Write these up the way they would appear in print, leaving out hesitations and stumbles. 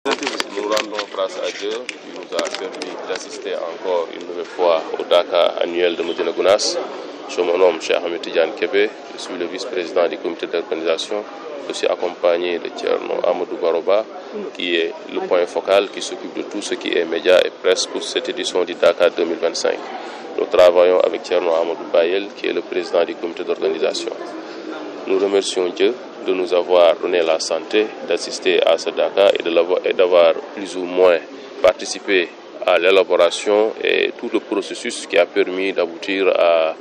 Nous rendons grâce à Dieu qui nous a permis d'assister encore une nouvelle fois au Dakar annuel de Médina Gounass. Je me nomme Cheikh Ahmed Tidiane Kébé, je suis le vice-président du comité d'organisation. Je suis accompagné de Thierno Amadou Baroba, qui est le point focal, qui s'occupe de tout ce qui est médias et presse pour cette édition du Dakar 2025. Nous travaillons avec Thierno Amadou Bayel, qui est le président du comité d'organisation. Nous remercions Dieu de nous avoir donné la santé d'assister à ce Dakar et d'avoir plus ou moins participé à l'élaboration et tout le processus qui a permis d'aboutir à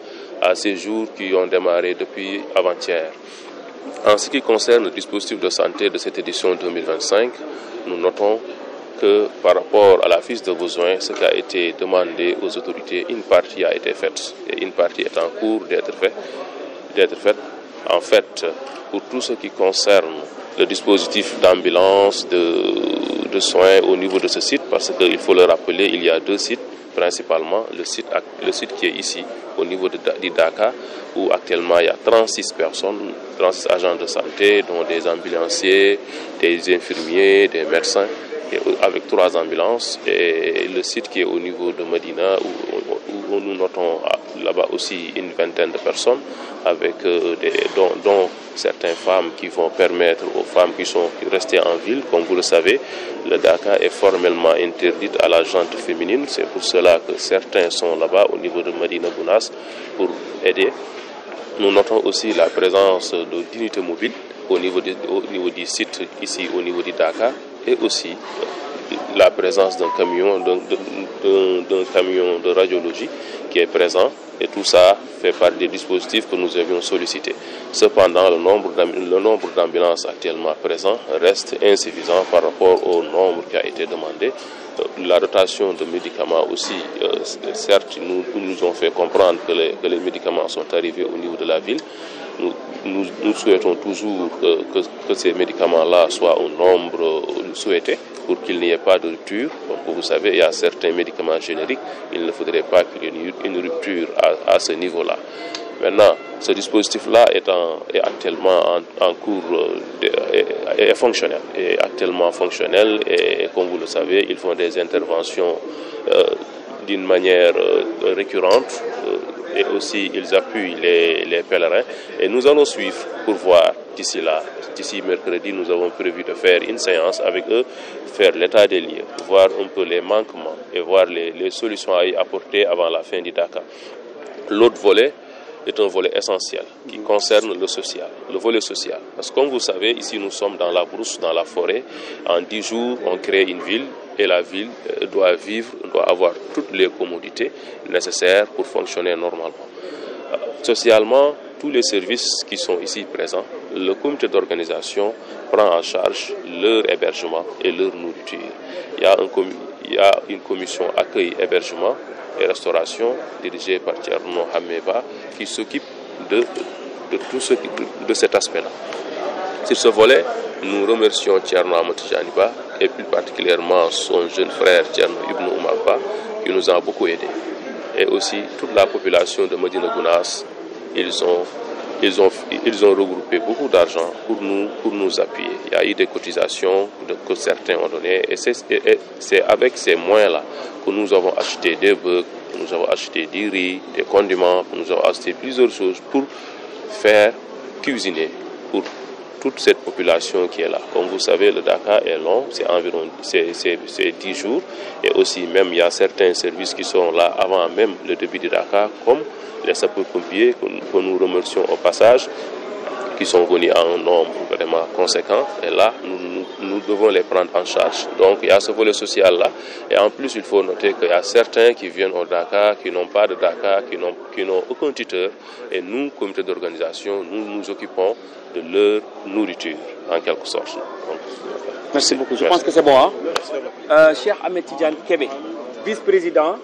ces jours qui ont démarré depuis avant-hier. En ce qui concerne le dispositif de santé de cette édition 2025, nous notons que par rapport à la fiche de besoins, ce qui a été demandé aux autorités, une partie a été faite et une partie est en cours d'être faite. En fait, pour tout ce qui concerne le dispositif d'ambulance, de soins au niveau de ce site, parce qu'il faut le rappeler, il y a deux sites principalement, le site qui est ici au niveau du Dakar, où actuellement il y a 36 personnes, 36 agents de santé, dont des ambulanciers, des infirmiers, des médecins, avec 3 ambulances, et le site qui est au niveau de Médina, où nous notons là-bas aussi une vingtaine de personnes, avec dont certaines femmes qui vont permettre aux femmes qui sont restées en ville. Comme vous le savez, le Dakar est formellement interdit à la gente féminine. C'est pour cela que certains sont là-bas au niveau de Médina Gounass pour aider. Nous notons aussi la présence d'unités mobiles au niveau du site ici au niveau du Dakar, et aussi la présence d'un camion de radiologie qui est présent, et tout ça fait partie des dispositifs que nous avions sollicités. Cependant, le nombre d'ambulances actuellement présents reste insuffisant par rapport au nombre qui a été demandé. La dotation de médicaments aussi, certes, nous ont fait comprendre que les médicaments sont arrivés au niveau de la ville. Nous souhaitons toujours que ces médicaments-là soient au nombre souhaité pour qu'il n'y ait pas de rupture. Donc, vous savez, il y a certains médicaments génériques, il ne faudrait pas qu'il y ait une rupture à ce niveau-là. Maintenant, ce dispositif-là est actuellement en cours, est fonctionnel, est actuellement fonctionnel, et comme vous le savez, ils font des interventions d'une manière récurrente, et aussi ils appuient les pèlerins, et nous allons suivre pour voir d'ici mercredi, nous avons prévu de faire une séance avec eux, faire l'état des lieux, voir un peu les manquements et voir les solutions à y apporter avant la fin du Dakar. L'autre volet est un volet essentiel qui concerne le social, le volet social. Parce que comme vous savez, ici nous sommes dans la brousse, dans la forêt. En 10 jours, on crée une ville, et la ville doit avoir toutes les commodités nécessaires pour fonctionner normalement. Socialement, tous les services qui sont ici présents, le comité d'organisation prend en charge leur hébergement et leur nourriture. Il y a une commission accueil, hébergement et restauration dirigée par Thierno Hameba qui s'occupe de cet aspect-là. Sur ce volet, nous remercions Thierno Amadou Tidiane Ba et plus particulièrement son jeune frère Thierno Ibn Oumar Ba qui nous a beaucoup aidés. Et aussi toute la population de Médina Gounass, ils ont regroupé beaucoup d'argent pour nous appuyer. Il y a eu des cotisations que certains ont données, et c'est avec ces moyens-là que nous avons acheté des bœufs, que nous avons acheté du riz, des condiments, que nous avons acheté plusieurs choses pour faire cuisiner pour toute cette population qui est là. Comme vous savez, le Dakar est long, c'est environ 10 jours, et aussi même il y a certains services qui sont là avant même le début du Dakar, comme les sapeurs-pompiers que nous remercions au passage, qui sont venus en un nombre vraiment conséquent, et là nous devons les prendre en charge. Donc il y a ce volet social là, et en plus il faut noter qu'il y a certains qui viennent au Dakar, qui n'ont pas de Dakar, qui n'ont aucun tuteur, et nous, comité d'organisation, nous nous occupons de leur nourriture en quelque sorte. Donc, merci beaucoup, je pense que c'est bon. Cheikh Ahmed Tidiane Kébé, vice-président